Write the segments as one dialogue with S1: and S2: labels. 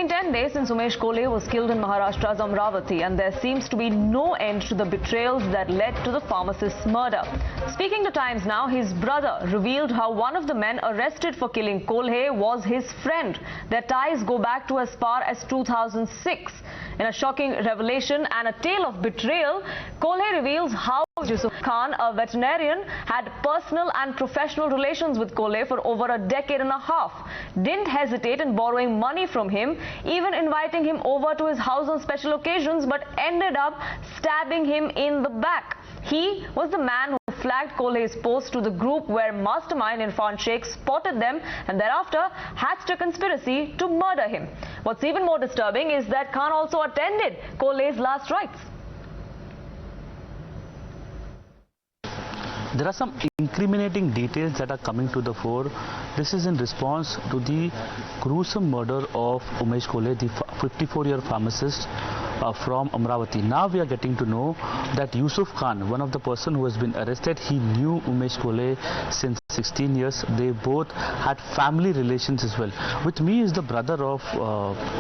S1: been 10 days since Umesh Kolhe was killed in Maharashtra's Amravati, and there seems to be no end to the betrayals that led to the pharmacist's murder. Speaking to Times Now, his brother revealed how one of the men arrested for killing Kolhe was his friend. Their ties go back to as far as 2006. In a shocking revelation and a tale of betrayal, Kolhe reveals how Yusuf Khan, a veterinarian, had personal and professional relations with Kolhe for over a decade and a half, didn't hesitate in borrowing money from him, even inviting him over to his house on special occasions, but ended up stabbing him in the back. He was the man who flagged Kolhe's post to the group where mastermind Irfan Sheikh spotted them and thereafter hatched a conspiracy to murder him. What's even more disturbing is that Khan also attended Kolhe's last rites.
S2: There are some incriminating details that are coming to the fore. This is in response to the gruesome murder of Umesh Kolhe, the 54-year pharmacist from Amravati. Now we are getting to know that Yusuf Khan, one of the person who has been arrested, he knew Umesh Kolhe since 16 years. They both had family relations as well. With me is the brother of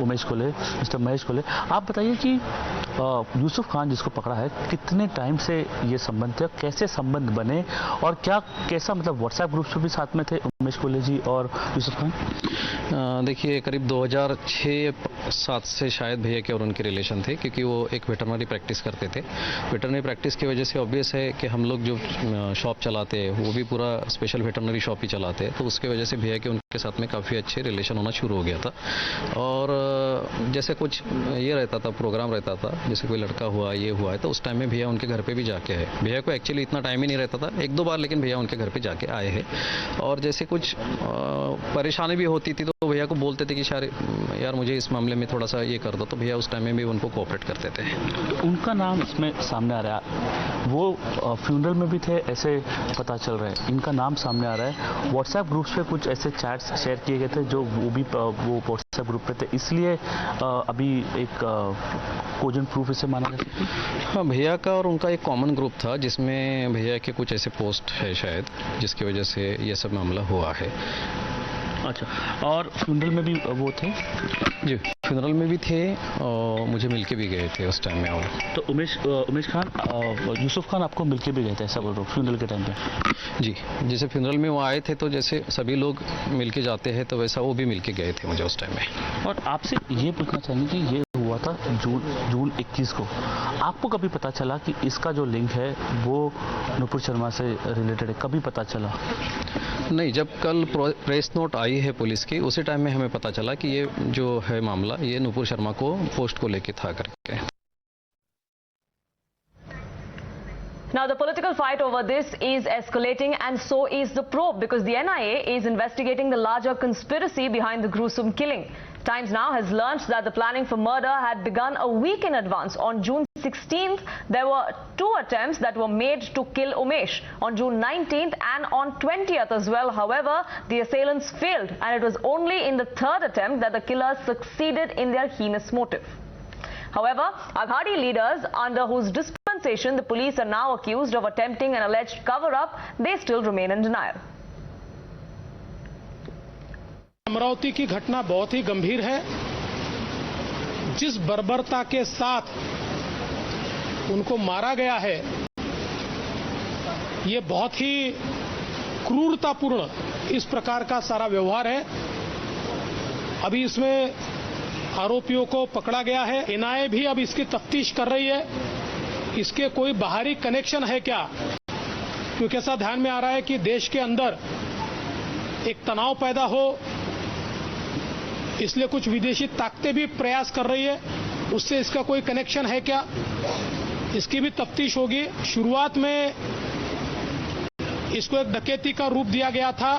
S2: Umesh Kolhe, Mr. Umesh Kolhe. आप बताइए कि यूसुफ खान जिसको पकड़ा है, कितने time से ये संबंध थे, कैसे संबंध बने और क्या कैसा मतलब व्हाट्सएप ग्रुप से भी साथ में थे उमेश कोल्हे जी और यूसुफ खान?
S3: देखिए करीब 2006-7 से शायद भैया के और उनके रिलेशन थे, क्योंकि वो एक वेटरनरी प्रैक्टिस करते थे। वेटरनरी प्रैक्टिस की वजह से ऑब्वियस है कि हम लोग जो शॉप चलाते हैं वो भी पूरा स्पेशल वेटरनरी शॉप ही चलाते हैं, तो उसके वजह से भैया के उनके साथ में काफ़ी अच्छे रिलेशन होना शुरू हो गया था। और जैसे कुछ ये रहता था, प्रोग्राम रहता था, जैसे कोई लड़का हुआ, ये हुआ है, तो उस टाइम में भैया उनके घर पे भी जाके है। भैया को एक्चुअली इतना टाइम ही नहीं रहता था, 1-2 बार लेकिन भैया उनके घर पे जाके आए हैं। और जैसे कुछ परेशानी भी होती थी तो भैया को बोलते थे कि यार मुझे इस मामले में थोड़ा सा ये कर दो, तो भैया उस टाइम में भी उनको कोऑपरेट करते थे।
S2: तो उनका नाम इसमें सामने आ रहा है, वो फ्यूनरल में भी थे ऐसे पता चल रहा है, इनका नाम सामने आ रहा है। व्हाट्सएप ग्रुप्स पे कुछ ऐसे चैट्स शेयर किए गए थे जो वो भी वो व्हाट्सएप ग्रुप पे थे, इसलिए अभी एक कोजेंट प्रूफ इसे माना जा सकता है।
S3: हाँ, भैया का और उनका एक कॉमन ग्रुप था जिसमें भैया के कुछ ऐसे पोस्ट है शायद, जिसकी वजह से ये सब मामला हुआ है।
S2: अच्छा, और फ्यूनरल में भी वो थे?
S3: जी, फ्यूनरल में भी थे और मुझे मिलके भी गए थे उस टाइम में। और
S2: तो उमेश खान यूसुफ खान आपको मिलके भी गए थे ऐसा बोल रहा हूँ फ्यूनरल के टाइम पे?
S3: जी, जैसे फ्यूनरल में वो आए थे तो जैसे सभी लोग मिलके जाते हैं तो वैसा वो भी मिलके गए थे मुझे उस टाइम में।
S2: और आपसे ये पूछना चाहेंगे कि ये हुआ था जून 21 को, आपको कभी पता चला कि इसका जो लिंक है वो नुपुर शर्मा से रिलेटेड है? कभी पता चला?
S3: नहीं, जब कल प्रेस नोट आई है पुलिस की, उसी टाइम में हमें पता चला कि ये जो है मामला ये नुपुर शर्मा को पोस्ट को लेके था करके।
S1: Now, the political fight over this is escalating, and so is the probe, because the NIA is investigating the larger conspiracy behind the gruesome killing. Times Now has learnt that the planning for murder had begun a week in advance. On June 16th, there were 2 attempts that were made to kill Umesh. On June 19th and on 20th as well. However, the assailants failed, and it was only in the 3rd attempt that the killers succeeded in their heinous motive. However, Aghadi leaders, under whose dispensation the police are now accused of attempting an alleged cover-up, they still remain in denial.
S4: Amravati की घटना बहुत ही गंभीर है। जिस बर्बरता के साथ उनको मारा गया है, ये बहुत ही क्रूरतापूर्ण इस प्रकार का सारा व्यवहार है। अभी इसमें आरोपियों को पकड़ा गया है, एनआईए भी अब इसकी तफ्तीश कर रही है। इसके कोई बाहरी कनेक्शन है क्या? क्योंकि ऐसा ध्यान में आ रहा है कि देश के अंदर एक तनाव पैदा हो, इसलिए कुछ विदेशी ताकतें भी प्रयास कर रही है, उससे इसका कोई कनेक्शन है क्या, इसकी भी तफ्तीश होगी। शुरुआत में इसको एक डकैती का रूप दिया गया था,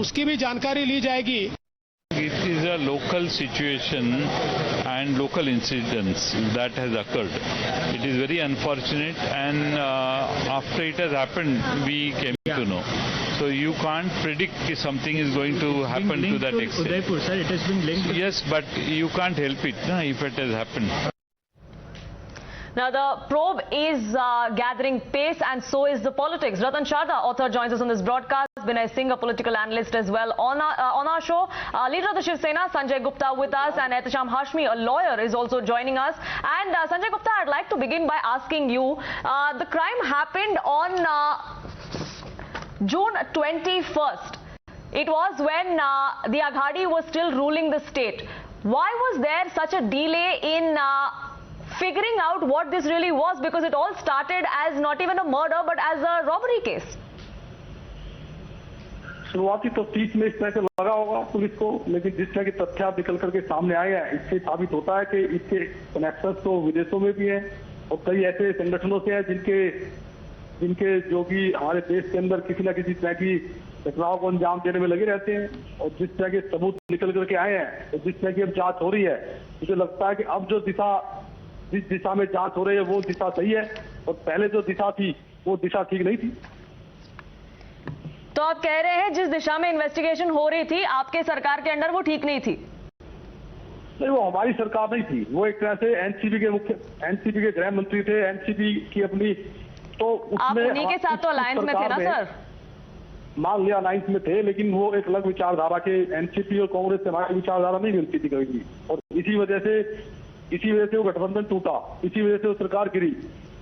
S4: उसकी भी जानकारी ली जाएगी।
S5: It is a local situation and local incidents that has occurred. It is very unfortunate, and after it has happened, we came to know. So you can't predict if something is going to happen to that extent.
S2: Udaipur, sir, it has been linked.
S5: Yes, but you can't help it if it has happened.
S1: Now, the probe is gathering pace, and so is the politics. Ratan Sharda, author, joins us on this broadcast. Binay Singh, a political analyst as well, on our show. Leader of the Shiv Sena, Sanjay Gupta, with us, and Ehtesham Hashmi, a lawyer, is also joining us. And Sanjay Gupta, I'd like to begin by asking you, the crime happened on June 21st. It was when the Aghadi was still ruling the state. Why was there such a delay in figuring out what this really was? Because it all started as not even a murder but as a robbery case.
S6: शुरुआती तफ्तीश में इस तरह से लगा होगा police को, लेकिन जिस तरह के तथ्य निकल करके सामने आए हैं, इससे साबित होता है कि इसके कनेक्शंस तो विदेशों में भी हैं और कई ऐसे संगठनों से हैं जिनके जो कि हमारे देश के अंदर किसी न किसी तरह की घटनाओं को अंजाम देने में लगे रहते हैं। और जिस तरह के सबूत निकल करके आए हैं और जिस तरह की अब जांच हो रही है, मुझे लगता है कि अब जिस दिशा में जांच हो रही है वो दिशा सही है और पहले जो दिशा थी वो दिशा ठीक नहीं थी।
S1: तो आप कह रहे हैं जिस दिशा में इन्वेस्टिगेशन हो रही थी आपके सरकार के अंडर वो ठीक नहीं थी?
S6: नहीं, वो हमारी सरकार नहीं थी, वो एक तरह से एनसीपी के गृह मंत्री थे, एनसीपी की अपनी, तो
S1: आप उन्हीं के साथ तो अलायंस में थे ना सर?
S6: मान लिया अलायंस में थे, लेकिन वो एक अलग विचारधारा के, एनसीपी और कांग्रेस से हमारी विचारधारा नहीं मिलती थी कभी भी, और इसी वजह से वो गठबंधन टूटा, इसी वजह से वो सरकार गिरी।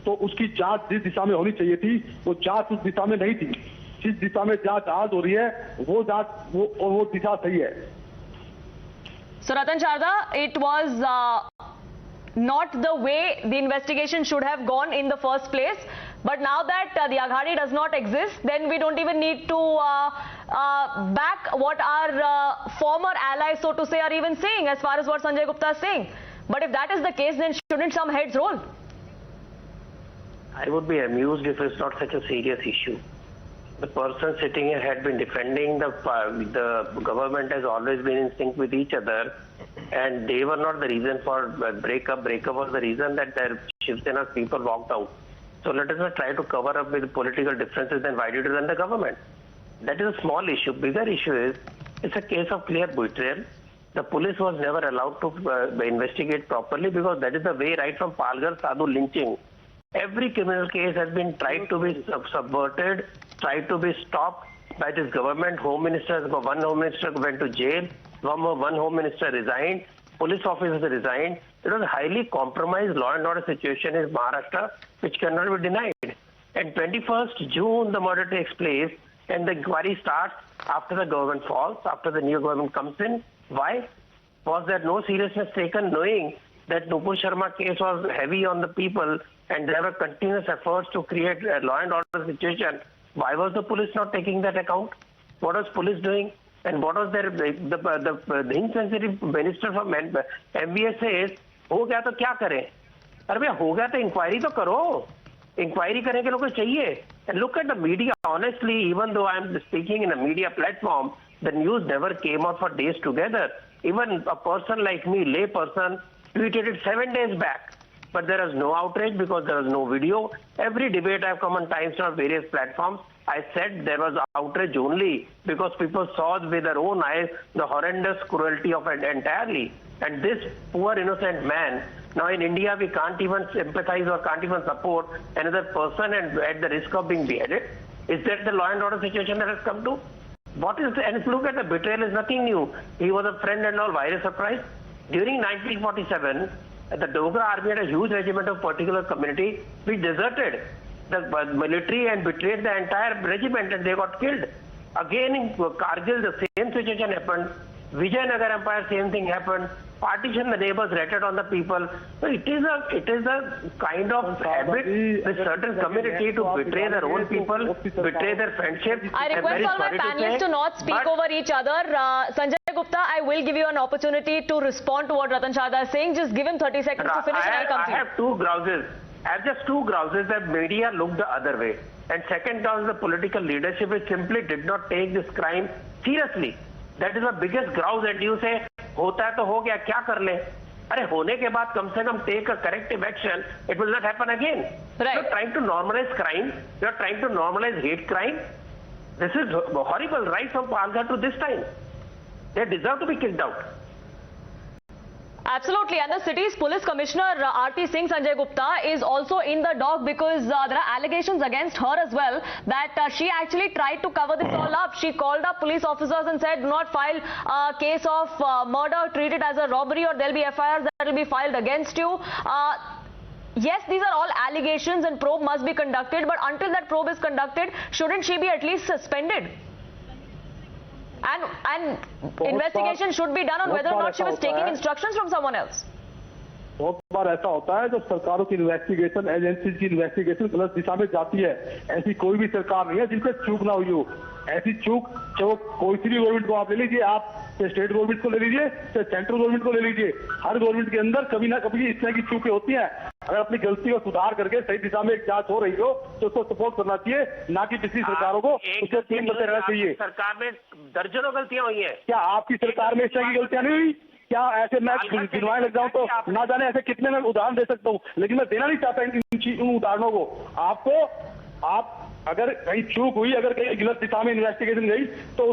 S6: तो उसकी जांच जिस दिशा में होनी चाहिए थी वो जांच उस दिशा में नहीं थी। जिस दिशा में जांच आज हो रही है वो दिशा सही है।
S1: So Ratan Sharda, it was not the way the investigation should have gone in the first place. But now that the Aghadi does not exist, then we don't even need to back what our former allies, so to say, are even saying, as far as what Sanjay Gupta is saying. But if that is the case, then shouldn't some heads roll?
S7: I would be amused if it's not such a serious issue. The person sitting here had been defending the government has always been in sync with each other, and they were not the reason for breakup. Breakup was the reason that their Shiv Sena people walked out. So let us not try to cover up with political differences and why did you run the government. That is a small issue. Bigger issue is it's a case of clear betrayal. The police was never allowed to investigate properly because that is the way right from Palghar Sadhu lynching. Every criminal case has been tried to be subverted, tried to be stopped by this government. One Home Minister went to jail, one Home Minister resigned, police officers resigned. It was a highly compromised law and order situation in Maharashtra, which cannot be denied. And 21st June, the murder takes place, and the inquiry starts after the government falls, after the new government comes in. Why? Was there no seriousness taken, knowing that Nupur Sharma case was heavy on the people and there were continuous efforts to create a law and order situation? Why was the police not taking that account? What was police doing? And what was the insensitive minister from MBS says, हो गया तो क्या करें? अरे भैया हो गया तो इंक्वायरी तो करो. Inquiry करने के लोग को चाहिए. And look at the media. Honestly, even though I am speaking in a media platform, the news never came out for days together. Even a person like me, lay person, tweeted it 7 days back. But there is no outrage because there is no video. Every debate I have come on Times on various platforms, I said there was outrage only because people saw with their own eyes the horrendous cruelty of it entirely. And this poor innocent man, now in India we can't even sympathize or can't even support another person and at the risk of being beheaded. Is that the law and order situation that has come to? And if you look at the betrayal, is nothing new. He was a friend and all. Why is surprise? During 1947, the Dogra army had a huge regiment of particular community which deserted the military and betrayed the entire regiment and they got killed. Again in Kargil, the same situation happened. Vijayanagar Empire, same thing happened. Partition, the neighbors ratted on the people. So it is a kind of habit with certain community to betray their own people, betray their friendship.
S1: I request all my panelists to not speak over each other. Sanjay Gupta, I will give you an opportunity to respond to what Ratan Sharda is saying. Just give him 30 seconds to finish and I'll come to you.
S7: I have two grouses. I have just two grouses that media looked the other way. And second grouse, the political leadership which simply did not take this crime seriously. That is the biggest grouse, and you say, होता है तो हो गया, क्या कर ले? अरे होने के बाद कम से कम take a corrective action. It will not happen again.
S1: Right.
S7: You are trying to normalize crime. You are trying to normalize hate crime. This is horrible, right from Palghar to this time. They deserve to be kicked out.
S1: Absolutely, and the city's police commissioner R.P. Singh Sanjay Gupta is also in the dock because there are allegations against her as well that she actually tried to cover this all up. She called up police officers and said, do not file a case of murder, treat it as a robbery, or there'll be FIRs that will be filed against you. Yes, these are all allegations and probe must be conducted, but until that probe is conducted, shouldn't she be at least suspended? And investigation should be done on whether or not she was taking instructions from someone else.
S6: बहुत बार ऐसा होता है जब सरकारों की investigation, agency की investigation गलत दिशा में जाती है। ऐसी कोई भी सरकार नहीं है जिनसे चूक ना हुई हो। ऐसी चूक चाहे कोई सी भी गवर्नमेंट को आप ले लीजिए, आप स्टेट गवर्नमेंट को ले लीजिए, चाहे सेंट्रल गवर्नमेंट को ले लीजिए, हर गवर्नमेंट के अंदर कभी ना कभी इस तरह की चूकें होती हैं। अगर अपनी गलती को सुधार करके सही दिशा में एक जांच हो रही हो तो उसको सपोर्ट करना चाहिए, ना कि पिछली सरकारों को उससे क्लीन करते रहना चाहिए।
S7: सरकार में दर्जनों गलतियां हुई है।
S6: क्या आपकी सरकार में इस तरह की गलतियां नहीं हुई? क्या ऐसे मैं गिनवाने लग जाऊं तो ना जाने ऐसे कितने मैं उदाहरण दे सकता हूं, लेकिन मैं देना नहीं चाहता इन उदाहरणों को आपको। आप अगर कहीं चूक हुई, अगर कहीं गलत दिशा में इन्वेस्टिगेशन गई तो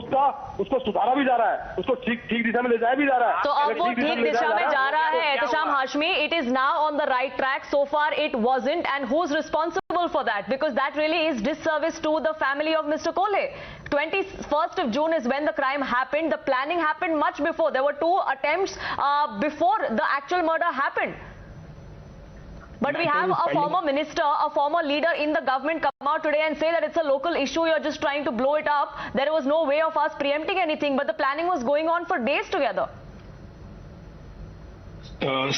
S6: उसको सुधारा भी जा रहा है, उसको ठीक दिशा में ले जाया भी जा रहा है।
S1: तो अब वो ठीक दिशा में जा रहा है Ehtesham Hashmi, it is now on the right track. So far it wasn't, and who's responsible for that? Because that really is disservice to the family of Mr. Kolhe. 21st of June is when the crime happened. The planning happened much before. There were 2 attempts before the actual murder happened. But we have a former minister, a former leader in the government come out today and say that it's a local issue, you're just trying to blow it up. There was no way of us preempting anything, but the planning was going on for days together.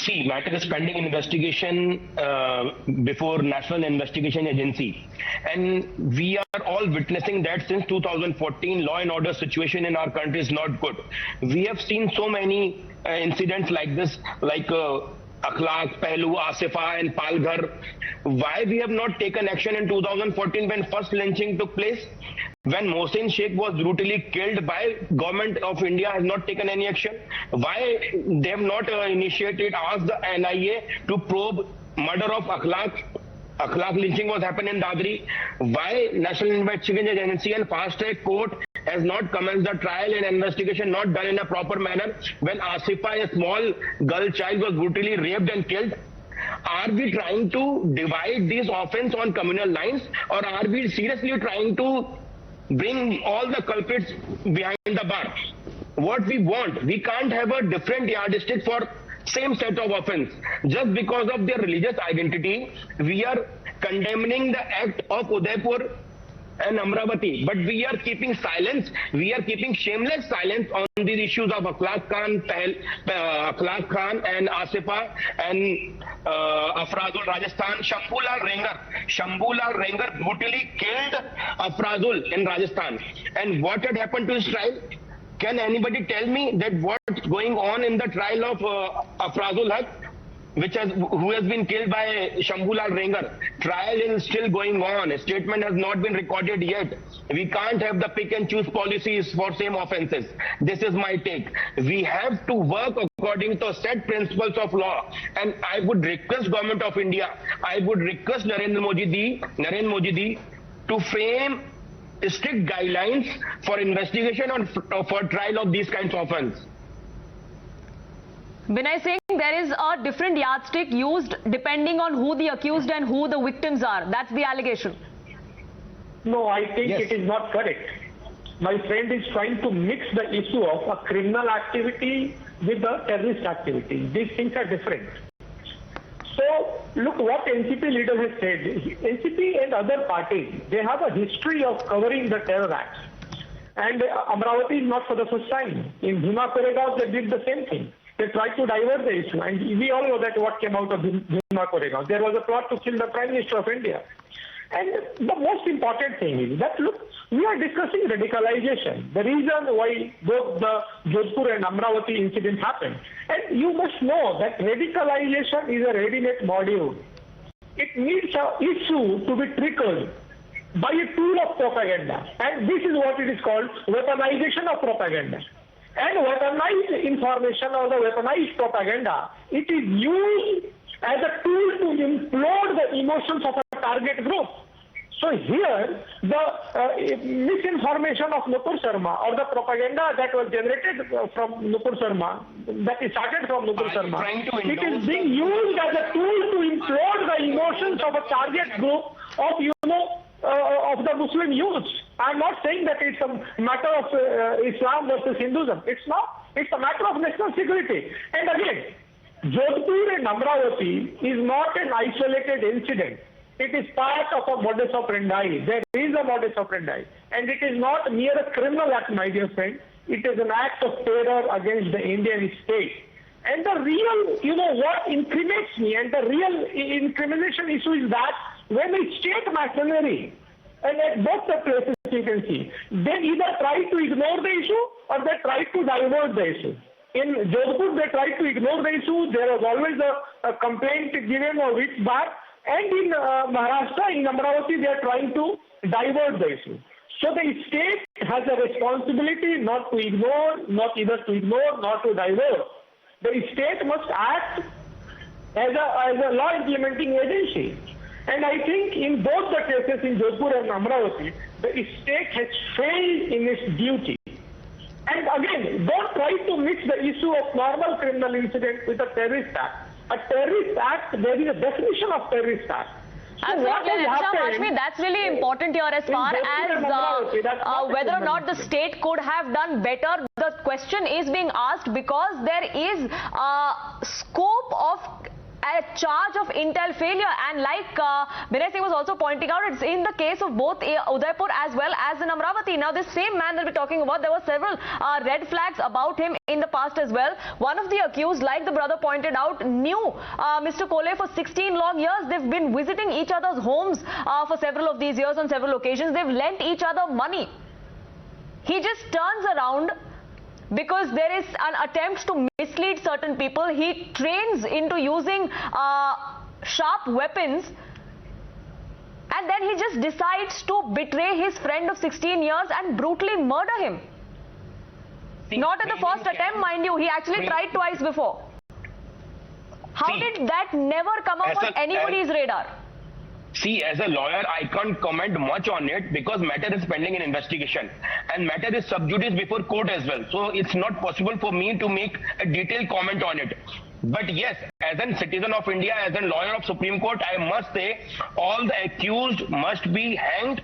S8: See, matter is pending investigation before National Investigation Agency, and we are all witnessing that since 2014 law and order situation in our country is not good. We have seen so many incidents like this, like Akhlaq, Pehlu, Asifa and Palghar. Why we have not taken action in 2014 when first lynching took place? When Mohsin Sheikh was brutally killed by government of India has not taken any action? Why they have not asked the NIA to probe murder of Akhlaq? Akhlaq lynching was happened in Dadri. Why National Investigation Agency and Fast Track Court has not commenced the trial and investigation not done in a proper manner when Asifa, a small girl child, was brutally raped and killed? Are we trying to divide these offense on communal lines, or are we seriously trying to bring all the culprits behind the bar? What we want, we can't have a different yardstick for same set of offense. Just because of their religious identity, we are condemning the act of Udaipur and Amravati, but we are keeping silence. We are keeping shameless silence on these issues of Akhlaq Khan and Asifa and Afrazul Rajasthan. Shambhulal Rengar brutally killed Afrazul in Rajasthan. And what had happened to his trial? Can anybody tell me that what's going on in the trial of Afrazul Haq, who has been killed by Shambhulal Rengar? Trial is still going on. A statement has not been recorded yet. We can't have the pick and choose policies for same offences. This is my take. We have to work according to set principles of law. And I would request Government of India, I would request Narendra Modi ji to frame strict guidelines for investigation or for trial of these kinds of offences.
S1: Binay saying there is a different yardstick used depending on who the accused and who the victims are. That's the allegation.
S9: No, I think it is not correct. My friend is trying to mix the issue of a criminal activity with the terrorist activity. These things are different. So, look what NCP leader has said. NCP and other parties, they have a history of covering the terror acts. And Amravati is not for the first time. In Bhima Koregaon, they did the same thing. They tried to divert the issue, and we all know that what came out of Bhima Koregaon. There was a plot to kill the Prime Minister of India. And the most important thing is that, look, we are discussing radicalization, the reason why both the Jodhpur and Amravati incident happened. And you must know that radicalization is a ready-made module. It needs an issue to be triggered by a tool of propaganda. And this is what it is called, weaponization of propaganda. And weaponized information or the weaponized propaganda, it is used as a tool to implode the emotions of a target group. So here, the misinformation of Nupur Sharma or the propaganda that was generated from Nupur Sharma, that is started from Nupur Sharma, it is being used as a tool to implode the emotions of a target group of, of the Muslim youth. I'm not saying that it's a matter of Islam versus Hinduism. It's not. It's a matter of national security. And again, Jodhpur and Amravati is not an isolated incident. It is part of a modus operandi. There is a modus operandi. And it is not mere a criminal act, my dear friend. It is an act of terror against the Indian state. And the real, what incriminates me, and the real incrimination issue is that when the state machinery, and at both the places you can see, they either try to ignore the issue or they try to divert the issue. In Jodhpur, they tried to ignore the issue. There was always a complaint given a week back. And in Maharashtra, in Amravati, they are trying to divert the issue. So the state has a responsibility not to ignore, not either to ignore, nor to divert. The state must act as a law implementing agency. And I think in both the cases in Jodhpur and Amravati, the state has failed in its duty. And again, don't try to mix the issue of normal criminal incident with a terrorist act. A terrorist act, there is a definition of terrorist act. So
S1: absolutely, Ehtesham Hashmi, that's really important here as far as whether or not the state could have done better. The question is being asked because there is scope of a charge of intel failure, and like Binay Singh was also pointing out, it's in the case of both Udaipur as well as in Amravati. Now this same man that we're talking about, there were several red flags about him in the past as well. One of the accused, like the brother pointed out, knew Mr. Kolhe for 16 long years. They've been visiting each other's homes for several of these years on several occasions. They've lent each other money. He just turns around because there is an attempt to mislead certain people. He trains into using sharp weapons, and then he just decides to betray his friend of 16 years and brutally murder him. Not at the first attempt, mind you. He actually tried twice before. How did that never come up on anybody's radar?
S8: See, as a lawyer, I can't comment much on it because matter is pending in investigation and matter is sub judice before court as well. So it's not possible for me to make a detailed comment on it. But yes, as a citizen of India, as a lawyer of Supreme Court, I must say all the accused must be hanged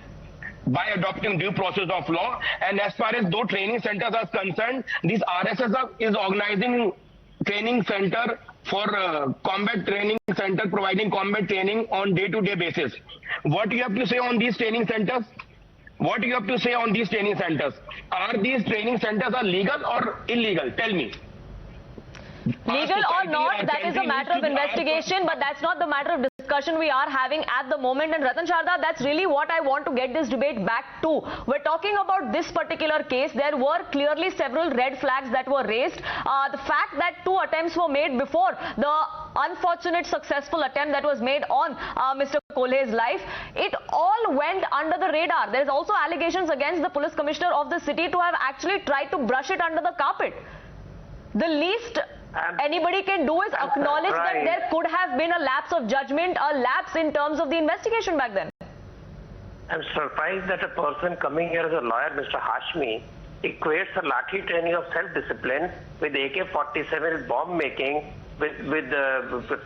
S8: by adopting due process of law. And as far as those training centers are concerned, this RSS is organizing training center for combat training center, providing combat training on day-to-day basis. What you have to say on these training centers? What you have to say on these training centers? Are these training centers are legal or illegal? Tell me.
S1: Legal or not, that is a matter of investigation, but that's not the matter of discussion we are having at the moment. And Ratan Sharda, that's really what I want to get this debate back to. We're talking about this particular case. There were clearly several red flags that were raised. The fact that 2 attempts were made before the unfortunate successful attempt that was made on Mr. Kolhe's life, it all went under the radar. There's also allegations against the police commissioner of the city to have actually tried to brush it under the carpet. The least anybody can do is acknowledge that there could have been a lapse of judgment, a lapse in terms of the investigation back then.
S7: I'm surprised that a person coming here as a lawyer, Mr. Hashmi, equates a lathi training of self-discipline with AK-47 bomb making, with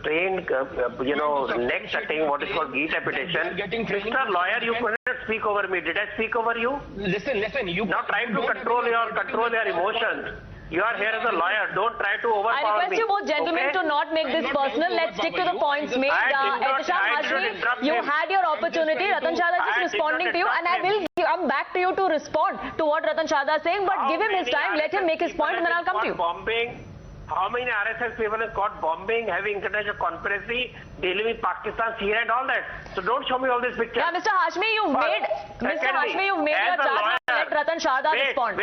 S7: trained, neck cutting, what is called decapitation. Mr. Lawyer, you couldn't speak over me. Did I speak over you?
S8: Listen. You
S7: now try to control your emotions. You are here as a lawyer. Don't try to overpower me.
S1: I request you both gentlemen to not make this personal. Let's stick to the points made. Ehtesham Hashmi, you had your opportunity. Ratan Sharda is just responding to you, and I will come back to you to respond to what Ratan Sharda is saying. But give him his time. Let him make his point, and then I'll come to you.
S7: Bombing. How many RSS people have got bombing, having international conspiracy, dealing with Pakistan, Syria and all that? So don't show me all these pictures.
S1: Yeah, Mr. Hashmi, you've made your charge. Let Ratan Sharda respond.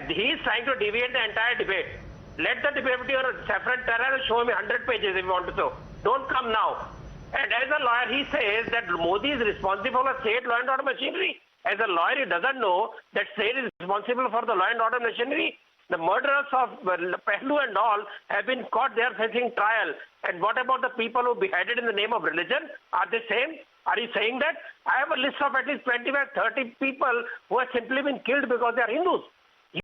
S7: He is trying to deviate the entire debate. Let the debate be on saffron terror and show me 100 pages if you want to show. Don't come now. And as a lawyer, he says that Modi is responsible for state law and order machinery. As a lawyer, he doesn't know that state is responsible for the law and order machinery. The murderers of Pehlu and all have been caught. They are facing trial. And what about the people who beheaded in the name of religion? Are they same? Are you saying that? I have a list of at least 25, 30 people who have simply been killed because they are Hindus.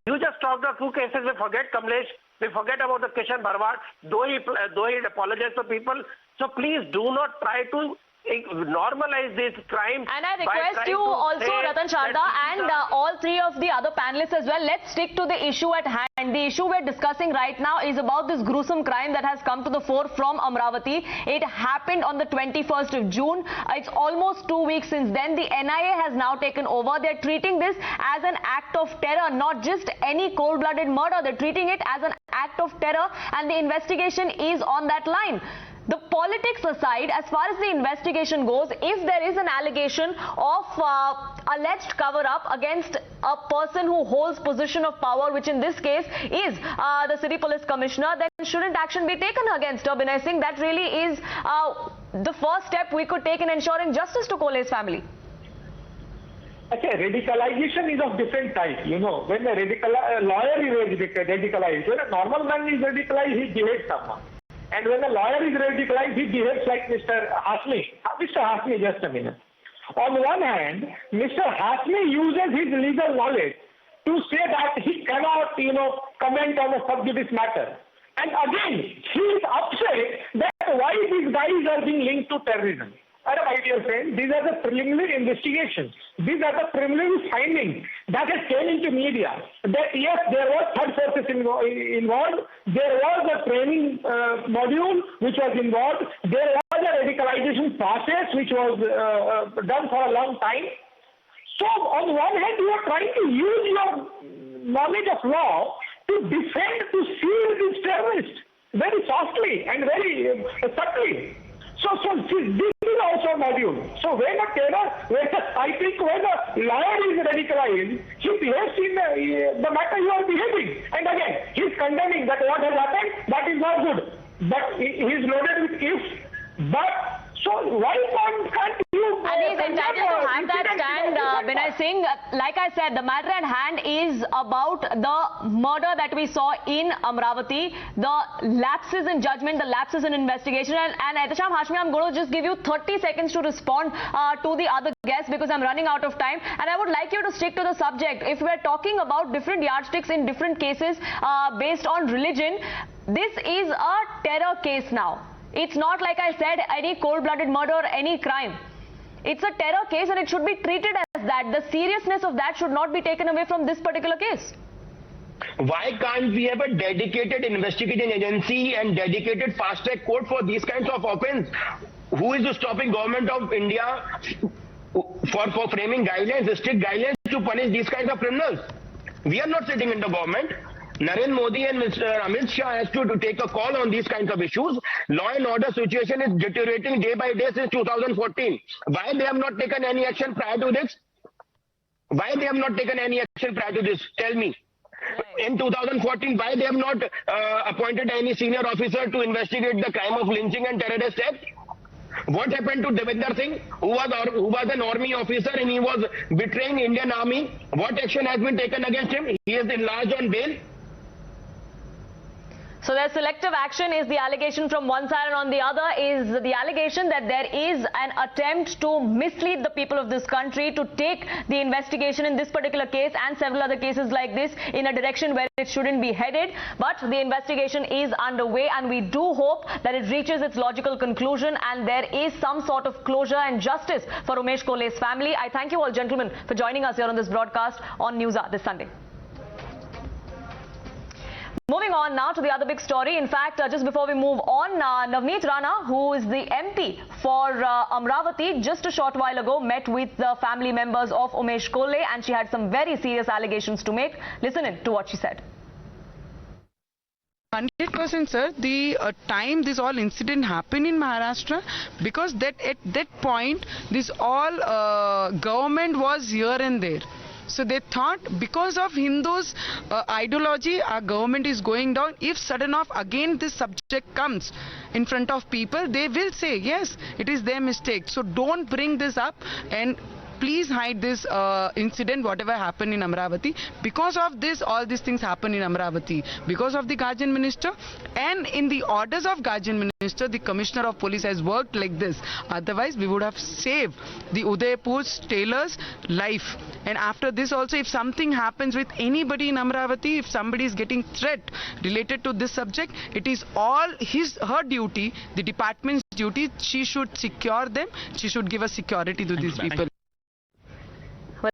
S7: You just talked of two cases. We forget Kamlesh. We forget about the Kishan Bharwat, though he apologized to people. So please do not try to normalize these crimes.
S1: And I request you also, Ratan Sharda, and all three of the other panelists as well, let's stick to the issue at hand. The issue we're discussing right now is about this gruesome crime that has come to the fore from Amravati. It happened on the 21st of June. It's almost 2 weeks since then. The NIA has now taken over. They're treating this as an act of terror, not just any cold-blooded murder. They're treating it as an act of terror, and the investigation is on that line. The politics aside, as far as the investigation goes, if there is an allegation of alleged cover-up against a person who holds position of power, which in this case is the city police commissioner, then shouldn't action be taken against her, Binay Singh? That really is the first step we could take in ensuring justice to Kolhe's family.
S9: Okay, radicalization is of different type. You know, when a lawyer is radicalized, when a normal man is radicalized, he behaves someone. And when a lawyer is radicalized, he behaves like Mr. Hashmi. Mr. Hashmi, just a minute. On one hand, Mr. Hashmi uses his legal knowledge to say that he cannot, comment on a sub judice matter. And again, he is upset that why these guys are being linked to terrorism. My dear friend, these are the preliminary investigations. These are the preliminary findings that has came into media. That yes, there was third forces involved. There was a training module which was involved. There was a radicalization process which was done for a long time. So on one hand, you are trying to use your knowledge of law to defend, to shield these terrorists very softly and very subtly. So this is also a module. So when a lawyer is radicalized, he behaves in the matter you are behaving. And again, he is condemning that what has happened, that is not good. But he is loaded with ifs. But so why can't you...
S1: And he is entitled to have that stand, Binay Singh. Like I said, the matter at hand is about the murder that we saw in Amravati, the lapses in judgment, the lapses in investigation. And Ehtesham Hashmi, I'm going to just give you 30 seconds to respond to the other guests because I'm running out of time. And I would like you to stick to the subject. If we're talking about different yardsticks in different cases based on religion, this is a terror case now. It's not, like I said, any cold-blooded murder or any crime. It's a terror case and it should be treated as that. The seriousness of that should not be taken away from this particular case.
S8: Why can't we have a dedicated investigating agency and dedicated fast-track court for these kinds of offense? Who is stopping government of India for framing guidelines, strict guidelines to punish these kinds of criminals? We are not sitting in the government. Narendra Modi and Mr. Amit Shah has to take a call on these kinds of issues. Law and order situation is deteriorating day by day since 2014. Why they have not taken any action prior to this? Why they have not taken any action prior to this? Tell me. In 2014, why they have not appointed any senior officer to investigate the crime of lynching and terrorist act? What happened to Devinder Singh, who was an army officer and he was betraying Indian army? What action has been taken against him? He is enlarged on bail.
S1: So there's selective action is the allegation from one side, and on the other is the allegation that there is an attempt to mislead the people of this country to take the investigation in this particular case and several other cases like this in a direction where it shouldn't be headed. But the investigation is underway and we do hope that it reaches its logical conclusion and there is some sort of closure and justice for Umesh Kolhe's family. I thank you all, gentlemen, for joining us here on this broadcast on Newshour this Sunday. Moving on now to the other big story. In fact, just before we move on, Navneet Rana, who is the MP for Amravati, just a short while ago met with the family members of Umesh Kolhe and she had some very serious allegations to make. Listen in to what she said.
S10: 100%, sir. The time this all incident happened in Maharashtra, because at that point this all government was here and there. So they thought because of Hindus' ideology, our government is going down. If sudden off again this subject comes in front of people, they will say, yes, it is their mistake. So don't bring this up. And please hide this incident, whatever happened in Amravati. Because of this, all these things happen in Amravati. Because of the Guardian Minister, and in the orders of Guardian Minister, the Commissioner of Police has worked like this. Otherwise, we would have saved the Udaipur's tailor's life. And after this also, if something happens with anybody in Amravati, if somebody is getting threat related to this subject, it is all her duty, the department's duty. She should secure them. She should give a security to these people.